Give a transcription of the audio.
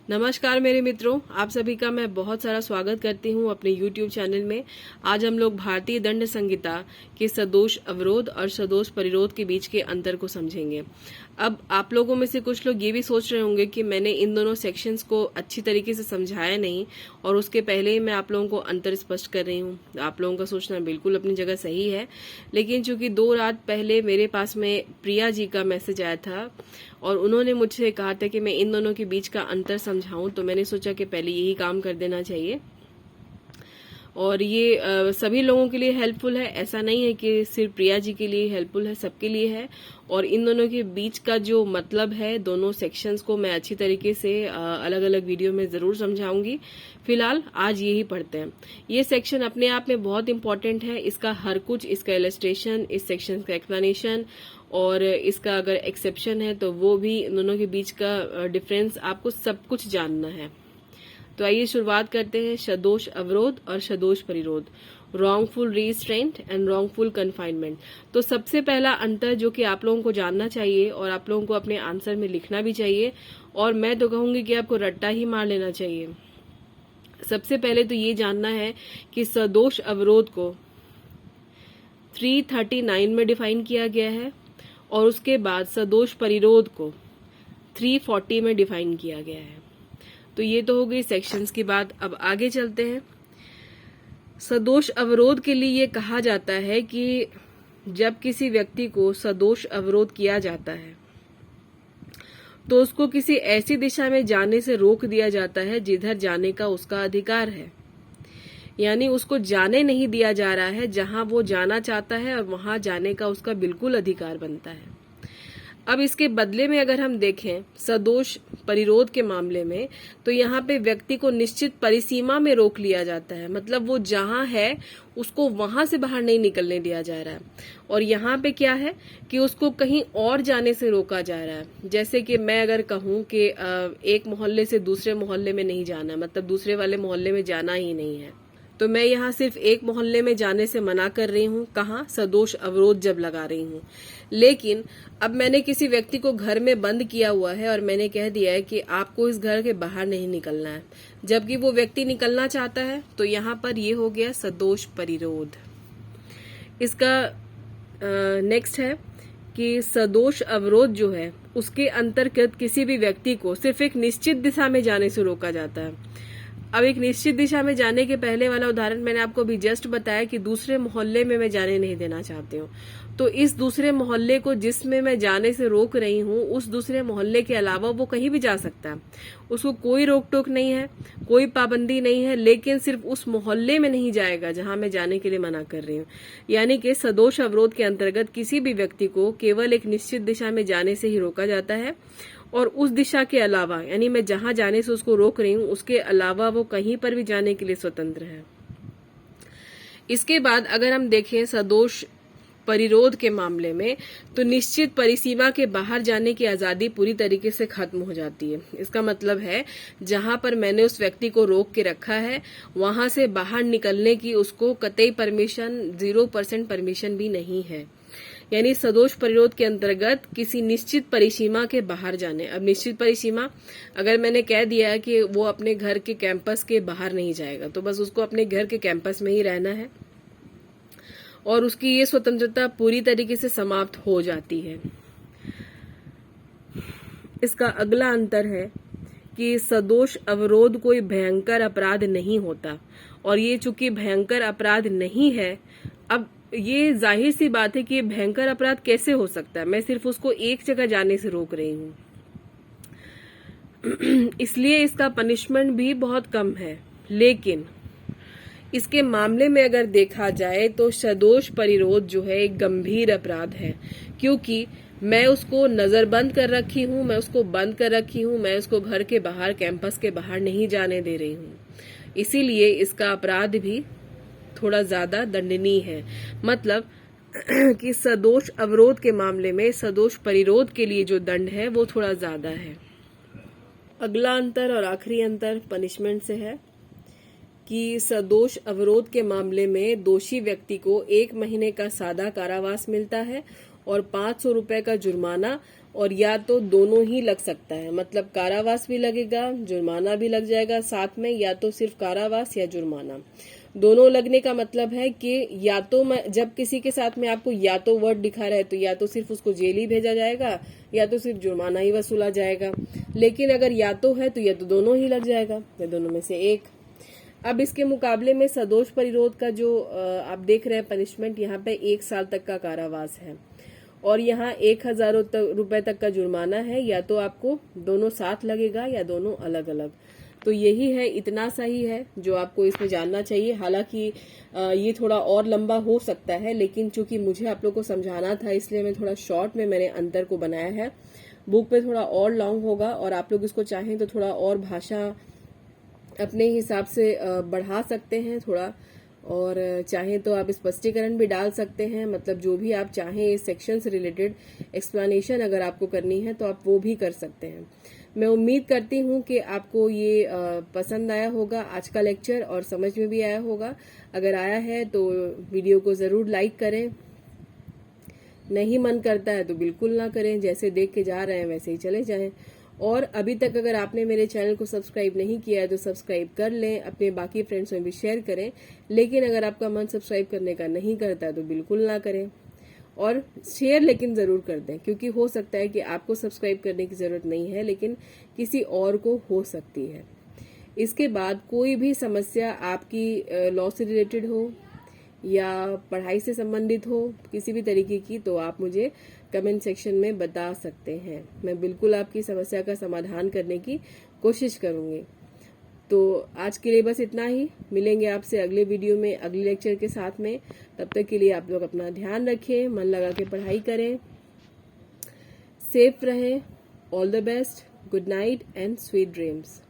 नमस्कार मेरे मित्रों, आप सभी का मैं बहुत सारा स्वागत करती हूं अपने YouTube चैनल में। आज हम लोग भारतीय दंड संहिता के सदोष अवरोध और सदोष परिरोध के बीच के अंतर को समझेंगे। अब आप लोगों में से कुछ लोग ये भी सोच रहे होंगे कि मैंने इन दोनों सेक्शंस को अच्छी तरीके से समझाया नहीं और उसके पहले ही मैं आप लोगों को अंतर स्पष्ट कर रही हूँ। आप लोगों का सोचना बिल्कुल अपनी जगह सही है, लेकिन चूंकि 2 रात पहले मेरे पास में प्रिया जी का मैसेज आया था और उन्होंने मुझसे कहा था कि मैं इन दोनों के बीच का अंतर समझाऊं, तो मैंने सोचा कि पहले यही काम कर देना चाहिए। और ये सभी लोगों के लिए हेल्पफुल है, ऐसा नहीं है कि सिर्फ प्रिया जी के लिए हेल्पफुल है, सबके लिए है। और इन दोनों के बीच का जो मतलब है, दोनों सेक्शंस को मैं अच्छी तरीके से अलग अलग वीडियो में जरूर समझाऊंगी। फिलहाल आज यही पढ़ते हैं। ये सेक्शन अपने आप में बहुत इंपॉर्टेंट है, इसका हर कुछ, इसका इलस्ट्रेशन, इस सेक्शन का एक्सप्लेनेशन और इसका अगर एक्सेप्शन है तो वो भी, इन दोनों के बीच का डिफरेंस आपको सब कुछ जानना है। तो आइए शुरुआत करते हैं सदोष अवरोध और सदोष परिरोध, wrongful restraint and wrongful confinement. तो सबसे पहला अंतर जो कि आप लोगों को जानना चाहिए और आप लोगों को अपने आंसर में लिखना भी चाहिए, और मैं तो कहूंगी कि आपको रट्टा ही मार लेना चाहिए। सबसे पहले तो ये जानना है कि सदोष अवरोध को 339 में डिफाइन किया गया है और उसके बाद सदोष परिरोध को 340 में डिफाइन किया गया है। तो ये तो हो गई सेक्शंस की बात। अब आगे चलते हैं। सदोष अवरोध के लिए ये कहा जाता है कि जब किसी व्यक्ति को सदोष अवरोध किया जाता है तो उसको किसी ऐसी दिशा में जाने से रोक दिया जाता है जिधर जाने का उसका अधिकार है। यानी उसको जाने नहीं दिया जा रहा है जहां वो जाना चाहता है और वहां जाने का उसका बिल्कुल अधिकार बनता है। अब इसके बदले में अगर हम देखें सदोष परिरोध के मामले में, तो यहाँ पे व्यक्ति को निश्चित परिसीमा में रोक लिया जाता है। मतलब वो जहां है उसको वहां से बाहर नहीं निकलने दिया जा रहा है। और यहाँ पे क्या है कि उसको कहीं और जाने से रोका जा रहा है। जैसे कि मैं अगर कहूँ कि एक मोहल्ले से दूसरे मोहल्ले में नहीं जाना, मतलब दूसरे वाले मोहल्ले में जाना ही नहीं है, तो मैं यहाँ सिर्फ एक मोहल्ले में जाने से मना कर रही हूँ। कहाँ? सदोष अवरोध जब लगा रही हूँ। लेकिन अब मैंने किसी व्यक्ति को घर में बंद किया हुआ है और मैंने कह दिया है कि आपको इस घर के बाहर नहीं निकलना है, जबकि वो व्यक्ति निकलना चाहता है, तो यहाँ पर ये हो गया सदोष परिरोध। इसका नेक्स्ट है कि सदोष अवरोध जो है उसके अंतर्गत किसी भी व्यक्ति को सिर्फ एक निश्चित दिशा में जाने से रोका जाता है। अब एक निश्चित दिशा में जाने के पहले वाला उदाहरण मैंने आपको अभी जस्ट बताया कि दूसरे मोहल्ले में मैं जाने नहीं देना चाहती हूँ। तो इस दूसरे मोहल्ले को जिसमें मैं जाने से रोक रही हूँ, उस दूसरे मोहल्ले के अलावा वो कहीं भी जा सकता है। उसको कोई रोक टोक नहीं है, कोई पाबंदी नहीं है, लेकिन सिर्फ उस मोहल्ले में नहीं जाएगा जहां मैं जाने के लिए मना कर रही हूँ। यानी कि सदोष अवरोध के अंतर्गत किसी भी व्यक्ति को केवल एक निश्चित दिशा में जाने से ही रोका जाता है और उस दिशा के अलावा, यानी मैं जहां जाने से उसको रोक रही हूँ उसके अलावा वो कहीं पर भी जाने के लिए स्वतंत्र है। इसके बाद अगर हम देखें सदोष परिरोध के मामले में, तो निश्चित परिसीमा के बाहर जाने की आजादी पूरी तरीके से खत्म हो जाती है। इसका मतलब है जहां पर मैंने उस व्यक्ति को रोक के रखा है वहां से बाहर निकलने की उसको कतई परमिशन, 0% परमिशन भी नहीं है। यानी सदोष परिरोध के अंतर्गत किसी निश्चित परिसीमा के बाहर जाने, अब निश्चित परिसीमा अगर मैंने कह दिया है कि वो अपने घर के कैंपस के बाहर नहीं जाएगा, तो बस उसको अपने घर के कैंपस में ही रहना है और उसकी ये स्वतंत्रता पूरी तरीके से समाप्त हो जाती है। इसका अगला अंतर है कि सदोष अवरोध कोई भयंकर अपराध नहीं होता, और ये चूंकि भयंकर अपराध नहीं है, अब ये जाहिर सी बात है कि ये भयंकर अपराध कैसे हो सकता है। मैं सिर्फ उसको एक जगह जाने से रोक रही हूँ, इसलिए इसका पनिशमेंट भी बहुत कम है। लेकिन इसके मामले में अगर देखा जाए तो सदोष परिरोध जो है एक गंभीर अपराध है, क्योंकि मैं उसको नजरबंद कर रखी हूँ, मैं उसको बंद कर रखी हूँ, मैं उसको घर के बाहर, कैंपस के बाहर नहीं जाने दे रही हूँ। इसीलिए इसका अपराध भी थोड़ा ज्यादा दंडनीय है। मतलब कि सदोष अवरोध के मामले में सदोष परिरोध के लिए जो दंड है वो थोड़ा ज्यादा है। अगला अंतर और आखिरी अंतर पनिशमेंट से है कि सदोष अवरोध के मामले में दोषी व्यक्ति को 1 महीने का सादा कारावास मिलता है और 500 रुपए का जुर्माना और या तो दोनों ही लग सकता है, मतलब कारावास भी लगेगा, जुर्माना भी लग जाएगा साथ में, या तो सिर्फ कारावास या जुर्माना। दोनों लगने का मतलब है कि या तो जब किसी के साथ में आपको या तो वर्ड दिखा रहा है तो या तो सिर्फ उसको जेल ही भेजा जाएगा या तो सिर्फ जुर्माना ही वसूला जाएगा। लेकिन अगर या तो है तो या तो दोनों ही लग जाएगा, या दोनों में से एक। अब इसके मुकाबले में सदोष परिरोध का जो आप देख रहे हैं पनिशमेंट, यहाँ पे 1 साल तक का कारावास है और यहाँ 1000 रुपए तक का जुर्माना है। या तो आपको दोनों साथ लगेगा या दोनों अलग अलग। तो यही है, इतना सा ही है जो आपको इसमें जानना चाहिए। हालांकि ये थोड़ा और लंबा हो सकता है, लेकिन चूंकि मुझे आप लोग को समझाना था इसलिए मैं थोड़ा शॉर्ट में मैंने अंतर को बनाया है। बुक पे थोड़ा और लॉन्ग होगा और आप लोग इसको चाहें तो थोड़ा और भाषा अपने हिसाब से बढ़ा सकते हैं थोड़ा, और चाहें तो आप स्पष्टीकरण भी डाल सकते हैं। मतलब जो भी आप चाहें इस सेक्शन से रिलेटेड एक्सप्लेनेशन अगर आपको करनी है तो आप वो भी कर सकते हैं। मैं उम्मीद करती हूँ कि आपको ये पसंद आया होगा आज का लेक्चर और समझ में भी आया होगा। अगर आया है तो वीडियो को जरूर लाइक करें, नहीं मन करता है तो बिल्कुल ना करें, जैसे देख के जा रहे हैं वैसे ही चले जाएं। और अभी तक अगर आपने मेरे चैनल को सब्सक्राइब नहीं किया है तो सब्सक्राइब कर लें, अपने बाकी फ्रेंड्स में भी शेयर करें। लेकिन अगर आपका मन सब्सक्राइब करने का नहीं करता तो बिल्कुल ना करें, और शेयर लेकिन जरूर कर दें, क्योंकि हो सकता है कि आपको सब्सक्राइब करने की जरूरत नहीं है लेकिन किसी और को हो सकती है। इसके बाद कोई भी समस्या आपकी लॉ से रिलेटेड हो या पढ़ाई से संबंधित हो किसी भी तरीके की, तो आप मुझे कमेंट सेक्शन में बता सकते हैं। मैं बिल्कुल आपकी समस्या का समाधान करने की कोशिश करूंगी। तो आज के लिए बस इतना ही। मिलेंगे आपसे अगले वीडियो में अगले लेक्चर के साथ में। तब तक के लिए आप लोग अपना ध्यान रखें, मन लगा के पढ़ाई करें, सेफ रहें। All the best, good night and sweet dreams.